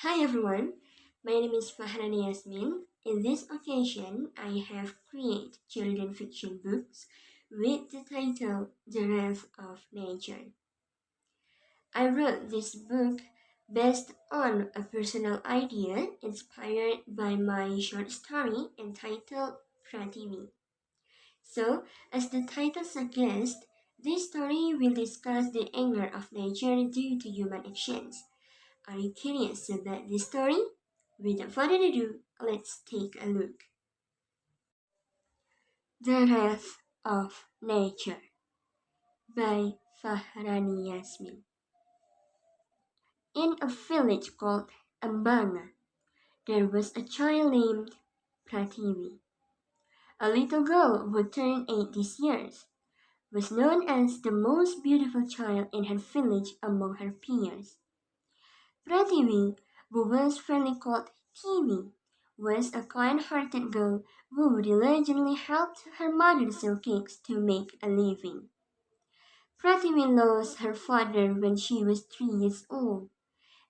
Hi everyone, my name is Fahrani Jasmine. In this occasion, I have created children fiction books with the title The Wrath of Nature. I wrote this book based on a personal idea inspired by my short story entitled Prathivi. So, as the title suggests, this story will discuss the anger of nature due to human actions. Are you curious about this story? Without further ado, let's take a look. The Wrath of Nature by Fahrani Jasmine. In a village called Ambanga, there was a child named Prathivi. A little girl who turned 8 this year was known as the most beautiful child in her village among her peers. Prathivi, who was frequently called Tivi, was a kind-hearted girl who diligently helped her mother sell cakes to make a living. Prathivi lost her father when she was 3 years old,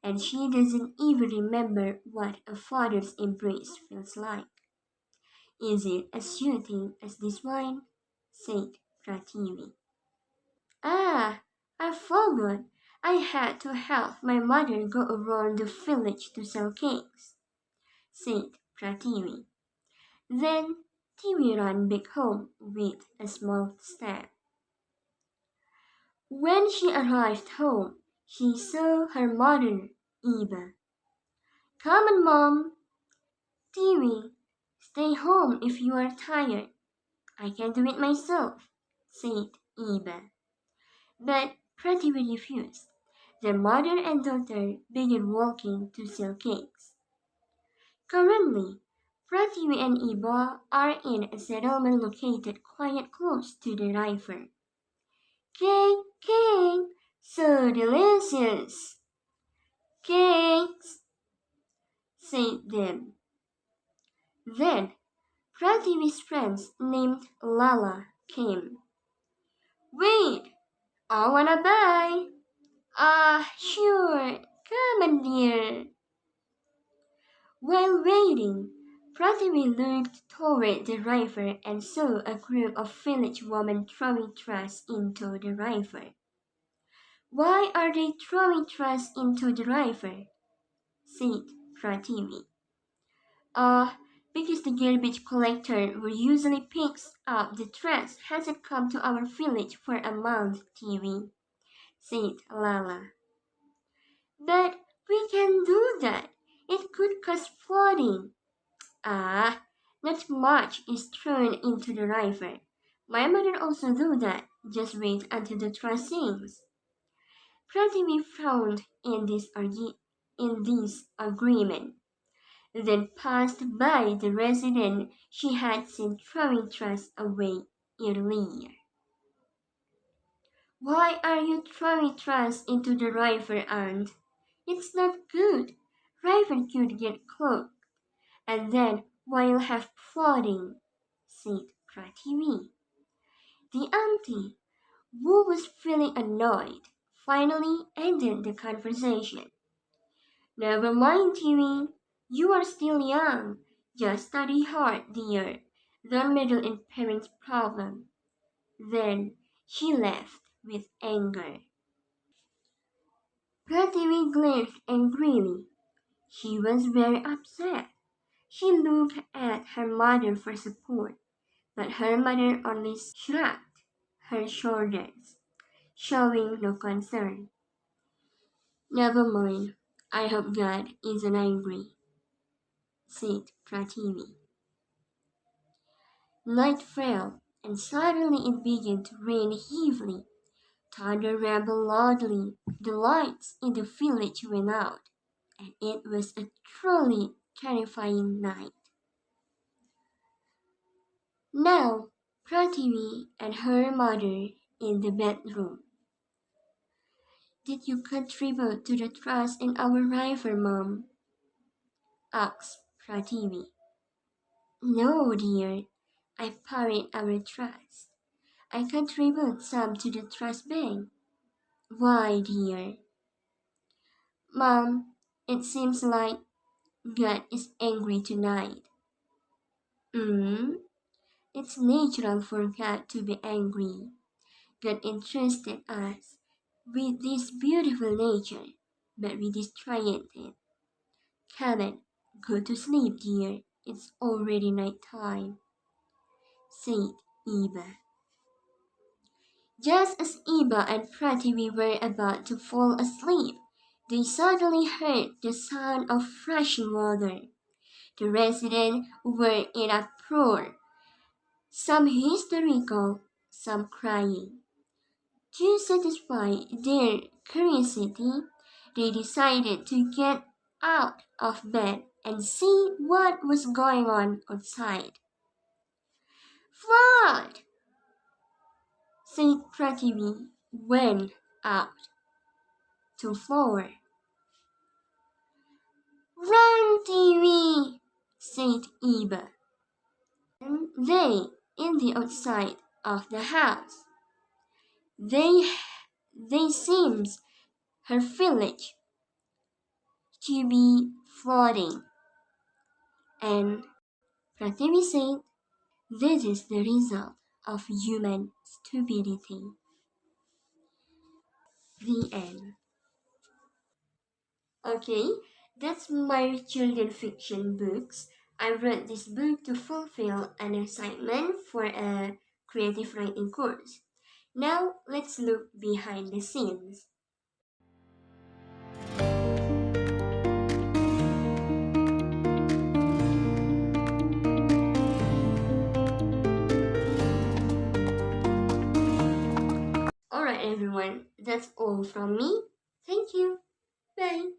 and she doesn't even remember what a father's embrace feels like. Is it as soothing as this wine? Said Prathivi. Ah, I forgot. I had to help my mother go around the village to sell cakes, said Prathivi. Then Tiwi ran back home with a small step. When she arrived home, she saw her mother, Eva. Come on, Mom. Tiwi, stay home if you are tired. I can do it myself, said Eva. But Prathivi refused. Their mother and daughter began walking to sell cakes. Currently, Prathivi and Eva are in a settlement located quite close to the river. Cake, cake, so delicious. Cakes, said them. Then Prathivi's friends named Lala came. Wait, I wanna buy. Ah, sure, come on dear. While waiting, Prathivi looked toward the river and saw a group of village women throwing trash into the river. Why are they throwing trash into the river? Said Prathivi. Ah, because the garbage collector who usually picks up the trash hasn't come to our village for a month, Tiwi, said Lala. But we can do that. It could cause flooding. Ah, not much is thrown into the river. My mother also do that. Just wait until the trash sinks. Prathivi frowned in this agreement, then passed by the resident she had seen throwing trash away earlier. Why are you throwing trash into the river, aunt? It's not good. River could get clogged, and then we'll have flooding, said Prathivi. The auntie, who was feeling annoyed, finally ended the conversation. Never mind, Timmy. You are still young. Just study hard, dear. Don't meddle in parents' problems. Then she left with anger. Prathivi glared angrily. She was very upset. She looked at her mother for support, but her mother only shrugged her shoulders, showing no concern. Never mind. I hope God isn't angry, said Prathivi. Night fell, and suddenly it began to rain heavily. Thunder rumbled loudly. The lights in the village went out, and it was a truly terrifying night. Now, Prathivi and her mother in the bedroom. Did you contribute to the trust in our river, Mom? Asked Prathivi. No, dear. I parried our trust. I contribute some to the trust bank. Why, dear? Mom, It seems like God is angry tonight. It's natural for God to be angry. God entrusted us with this beautiful nature, but we destroyed it. Come on, go to sleep, dear. It's already night time, said Eva. Just as Eva and Pratibhi were about to fall asleep, they suddenly heard the sound of rushing water. The residents were in a uproar, some hysterical, some crying. To satisfy their curiosity, they decided to get out of bed and see what was going on outside. "Flood!" said Pratibhi, went out to floor. "Run, TV!" said Eva. And they in the outside of the house. They seems her village to be flooding. And Pratibhi said, "This is the result of human stupidity." The end. Okay, that's my children fiction books. I read this book to fulfill an assignment for a creative writing course. Now let's look behind the scenes. Alright everyone, that's all from me. Thank you. Bye.